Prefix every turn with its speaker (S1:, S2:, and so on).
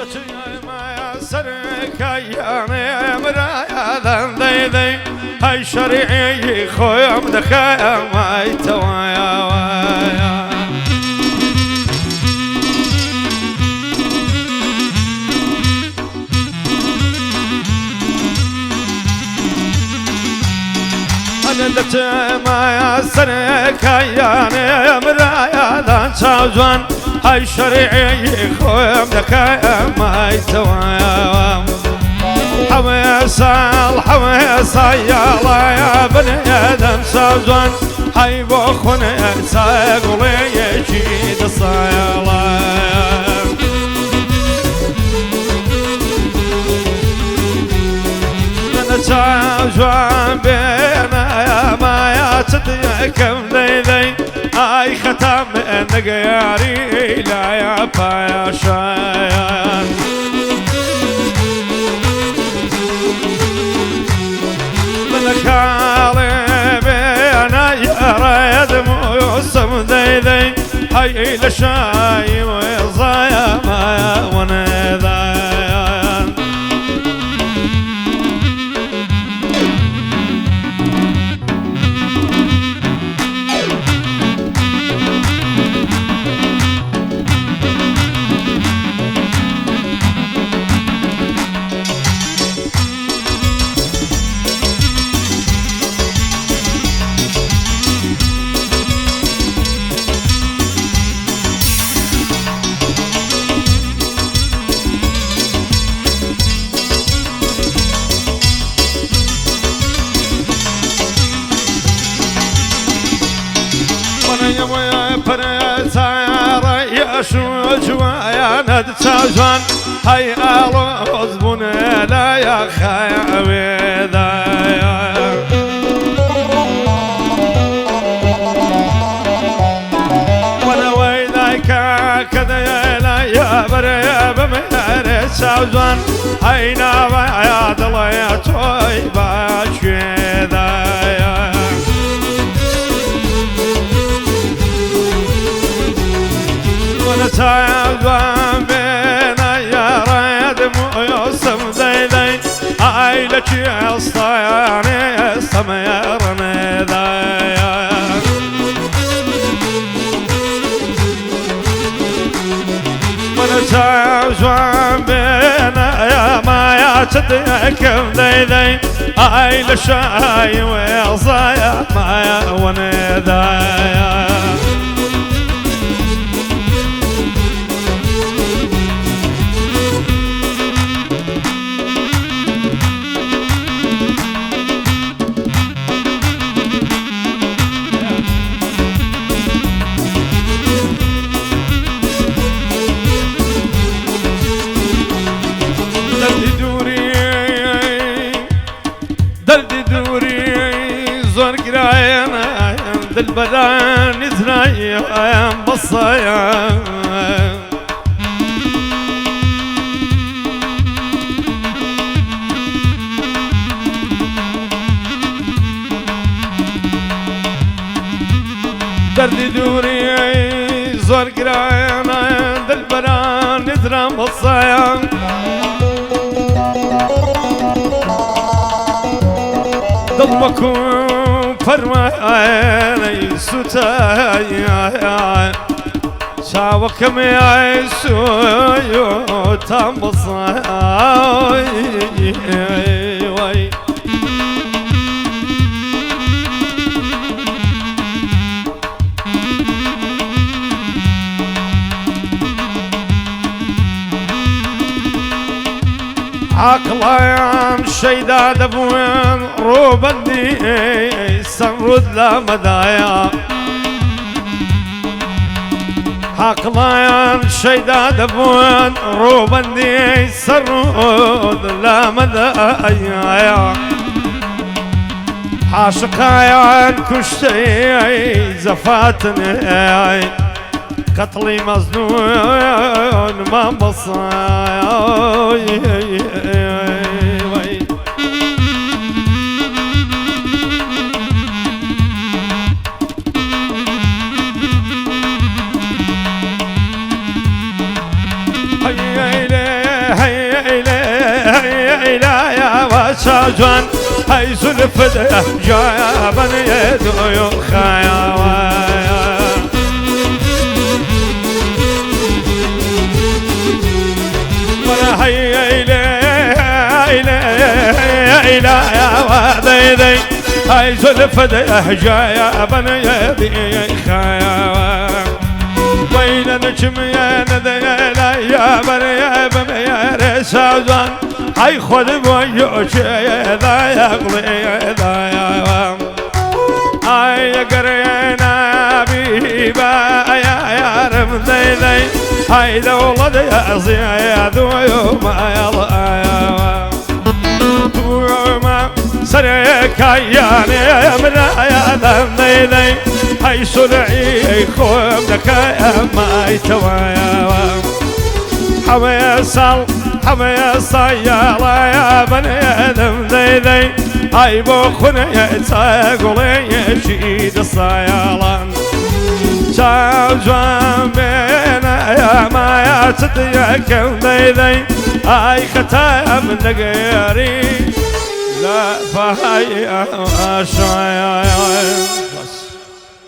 S1: ما سرك يا مرايا ذي ذي هاي شريعي خويا مدخايا ما يتوايا وايا أنا ما سرك يا مرايا ذا شاوزوان هاي شريعي خويا مدخايا ما يتوايا حميصة يا الله يا بني آدم سوزان هاي بخون ساقولي يجيد الصيالة من سوزان بينا يا ما يتديكم ذي ذي هاي ختم نقياري لا يا بايا شايان كاظمينا يا ريد موسم ذي ذي هاي لشاي ويصايا ما ونذايا شو جوايا ندتاجان هاي ألوز بنا لا يا خايا وذايا وانا ويدايك كذا يا بريا بمهر ساوزان هاي نابا يا دليا توي باشيذايا ونتعلم بينا يا ريد موسم ذي ذي هاي لك يا صياني سميرني ذايا ونتعلم بينا يا ما يتديكم ذي ذي هاي لشاي ويصايا ما وني ذايا دلدي دوري زور قراينا دل بدان زرايا بصايا دلدي دوري زور قراينا دل بدان زرايا بصايا ضمكم فرماني ستايا شاوكم يا سويو تنبصاي عقلان شيدا دبوين روبندي سنرد لا مدايا عقلان شيدا دبوين روبندي سنرد لا مدايا عاشقايا كشتي زفاتني قتلي مزنون ما بصاي هيا ساجوان هاي زلف ده جابن يدو خايا هاي لا يا وادي هاي زلف ده جابن يدي خايا وين نجم يا نديلا يا مريم يا رسالان هاي خذ بوجوش يا ذا يقضي ذا يا هاي قرينا بيبا يا رمضي ذي هاي دولة يا زياد ويوم يا سرك يا مرايا ذنبي ذي هاي سرعي خوم لك يا ما يتوايا حمي الصيالة يا بني آدم ذي هاي بوخنا يتاقلي يشيد الصيالان شاوجوان بينا يا ما يتديكم ذي هاي ختام نقيري لا فهاي أشعي